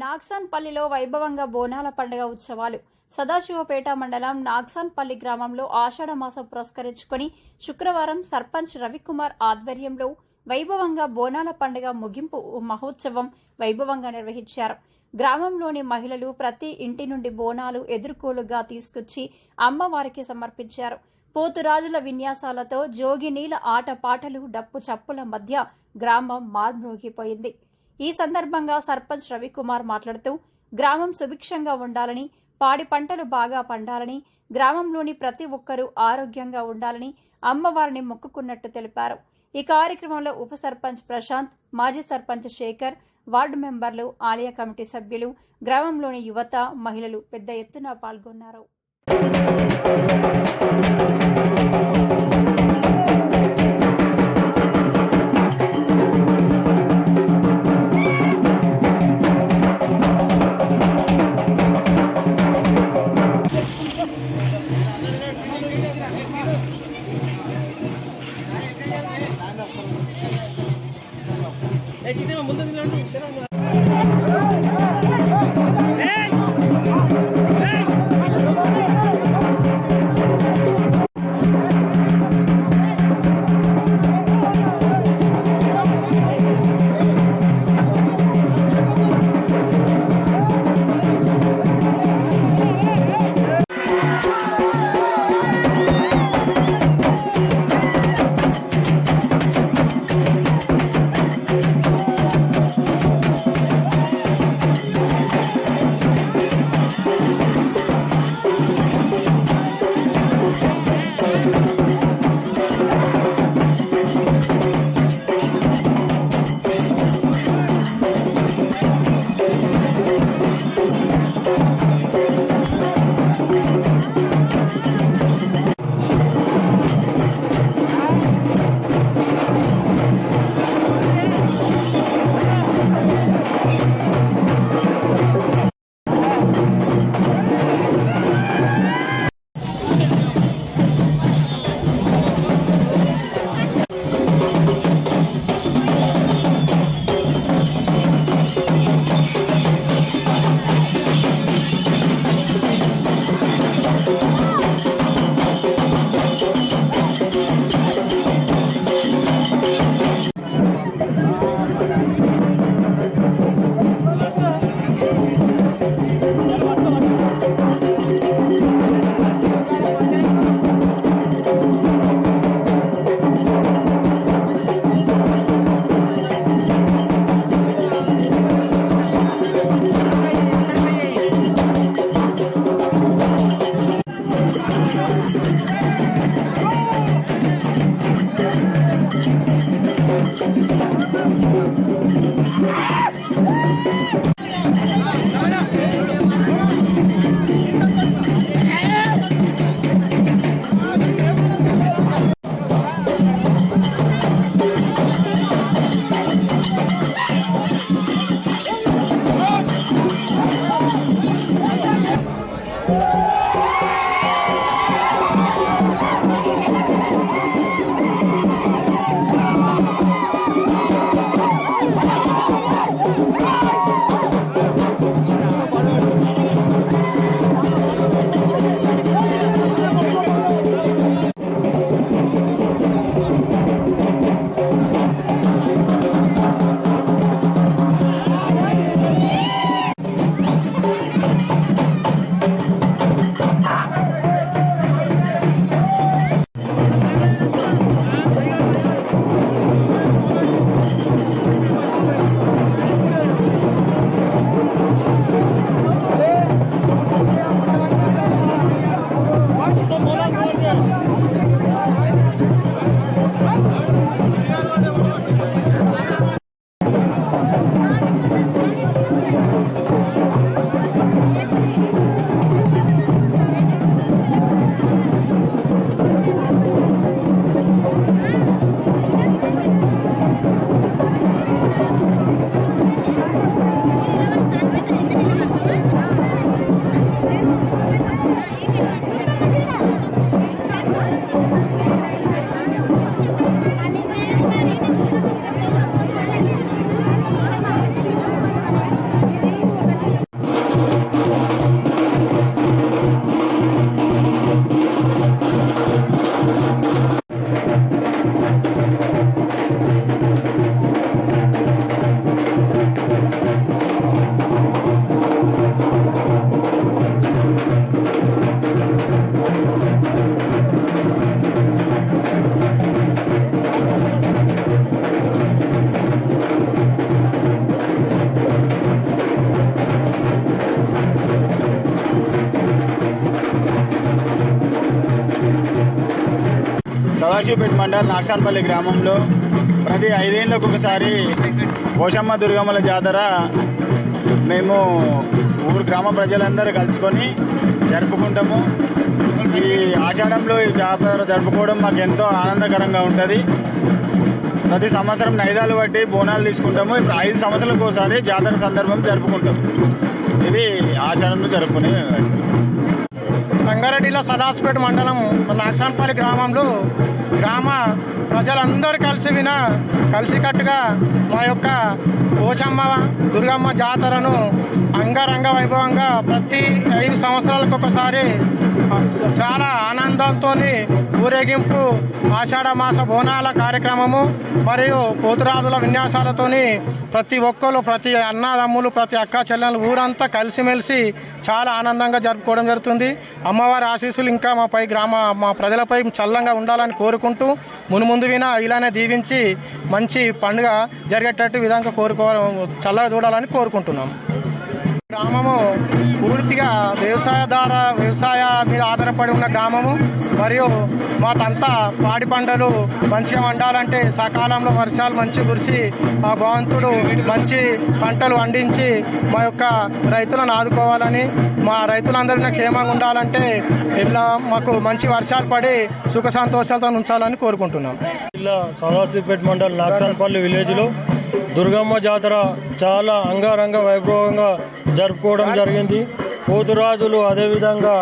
నాగ్సాన్పల్లిలో వైభవంగా బోనాల పండుగ ఉత్సవాలు. సదాశివపేట మండలం నాగ్సాన్పల్లి గ్రామంలో ఆషాఢ మాసం పురస్కరించుకుని శుక్రవారం సర్పంచ్ రవికుమార్ ఆధ్వర్యంలో వైభవంగా బోనాల పండుగ ముగింపు మహోత్సవం వైభవంగా నిర్వహించారు. గ్రామంలోని మహిళలు ప్రతి ఇంటి నుండి బోనాలు ఎదుర్కోలుగా తీసుకొచ్చి అమ్మవారికి సమర్పించారు. పోతురాజుల విన్యాసాలతో జోగినీల ఆటపాటలు డప్పు చప్పుల మధ్య గ్రామం మార్మ్రోగిపోయింది. ఈ సందర్భంగా సర్పంచ్ రవికుమార్ మాట్లాడుతూ గ్రామం సుభిక్షంగా ఉండాలని, పాడి పంటలు బాగా పండాలని, గ్రామంలోని ప్రతి ఒక్కరూ ఆరోగ్యంగా ఉండాలని అమ్మవారిని మొక్కుకున్నట్టు తెలిపారు. ఈ కార్యక్రమంలో ఉప సర్పంచ్ ప్రశాంత్, మాజీ సర్పంచ్ శేఖర్, వార్డు మెంబర్లు, ఆలయ కమిటీ సభ్యులు, గ్రామంలోని యువత, మహిళలు పెద్ద ఎత్తున పాల్గొన్నారు. సదాశివపేట మండల్ నాగసాన్పల్లి గ్రామంలో ప్రతి 5 ఏళ్లకు ఒకసారి పోషమ్మ దుర్గమ్మల జాతర మేము ఊరు గ్రామ ప్రజలందరూ కలుసుకొని జరుపుకుంటాము. ఈ ఆషాఢంలో ఈ జాతర జరుపుకోవడం మాకు ఎంతో ఆనందకరంగా ఉంటుంది. ప్రతి సంవత్సరం నైదాలు బట్టి బోనాలు తీసుకుంటాము. ఇప్పుడు 5 సంవత్సరాలకు ఒకసారి జాతర సందర్భం జరుపుకుంటాం. ఇది ఆషాఢంలో జరుపుకునే. సంగారెడ్డిలో సదాశివపేట మండలం నాగసాన్పల్లి గ్రామంలో గ్రామ ప్రజలందరూ కలిసికట్టుగా మా యొక్క పోచమ్మ దుర్గమ్మ జాతరను అంగరంగ వైభవంగా ప్రతి 5 సంవత్సరాలకు ఒకసారి చాలా ఆనందంతో ఊరేగింపు, ఆషాఢ మాస బోనాల కార్యక్రమము మరియు పోతురాజుల విన్యాసాలతోని ప్రతి ఒక్కరు, ప్రతి అన్నదమ్ములు, ప్రతి అక్క చెల్లెలు ఊరంతా కలిసిమెలిసి చాలా ఆనందంగా జరుపుకోవడం జరుగుతుంది. అమ్మవారి ఆశీస్సులు ఇంకా మా ప్రజలపై చల్లంగా ఉండాలని కోరుకుంటూ మున్ముందు వినా ఇలానే దీవించి మంచి పండుగ జరిగేటట్టు విధంగా చల్లగా చూడాలని కోరుకుంటున్నాం. గ్రామము పూర్తిగా వ్యవసాయ మీద ఆధారపడి ఉన్న గ్రామము. మరియు మాకంతా పాడి పంటలు మంచిగా వండాలంటే సకాలంలో వర్షాలు మంచి కురిసి ఆ భగవంతుడు మంచి పంటలు పండించి మా యొక్క రైతులను ఆదుకోవాలని, మా రైతులందరినీ క్షేమంగా ఉండాలంటే ఇలా మాకు మంచి వర్షాలు పడి సుఖ సంతోషాలతో ఉంచాలని కోరుకుంటున్నాం. జిల్లా సదాశివపేట మండల్ నాగసాన్పల్లి విలేజ్లో దుర్గమ్మ జాతర చాలా అంగరంగ వైభవంగా జరుపుకోవడం జరిగింది. పోతురాజులు అదేవిధంగా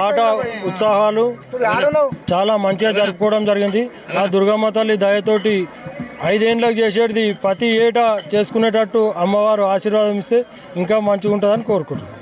ఆట ఉత్సాహాలు చాలా మంచిగా జరుపుకోవడం జరిగింది. ఆ దుర్గమ్మ తల్లి దయతోటి 5 ఏళ్ళకి చేసేది ప్రతి ఏటా చేసుకునేటట్టు అమ్మవారు ఆశీర్వాదం ఇస్తే ఇంకా మంచిగా ఉంటుందని కోరుకుంటున్నాం.